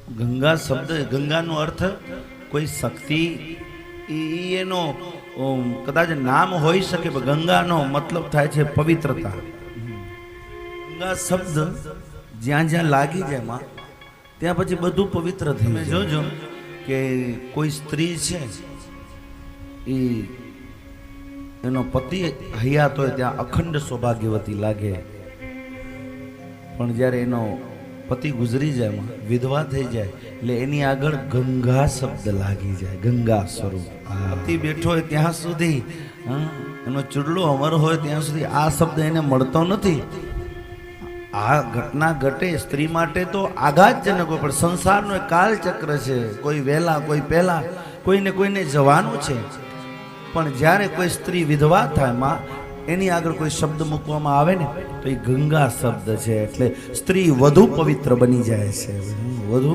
ગંગા શબ્દ, ગંગાનો અર્થ કોઈ શક્તિ, એનો કદાચ નામ હોઈ શકે, પણ ગંગાનો મતલબ થાય છે પવિત્રતા. ગંગા શબ્દ જ્યાં જ્યાં લાગી જાય માં, ત્યાં પછી બધું પવિત્ર થઈ. તમે જોજો કે કોઈ સ્ત્રી છે, એ એનો પતિ હયાત હોય ત્યાં અખંડ સૌભાગ્યવતી લાગે, પણ જ્યારે એનો પતિ ગુજરી જાય માં, વિધવા થઈ જાય, એટલે એની આગળ ગંગા શબ્દ લાગી જાય. ગંગા સ્વરૂપ પતિ બેઠો હોય ત્યાં સુધી, એનો ચૂડલો અમર હોય ત્યાં સુધી આ શબ્દ એને મળતો નથી. આ ઘટના ઘટે સ્ત્રી માટે તો આઘાતજનક હોય, પણ સંસારનો એક કાલચક્ર છે. કોઈ વહેલા, કોઈ પહેલા, કોઈને કોઈને જવાનું છે. પણ જ્યારે કોઈ સ્ત્રી વિધવા થાય માં, એની આગળ કોઈ શબ્દ મૂકવામાં આવે ને, તો એ ગંગા શબ્દ છે. એટલે સ્ત્રી વધુ પવિત્ર બની જાય છે, વધુ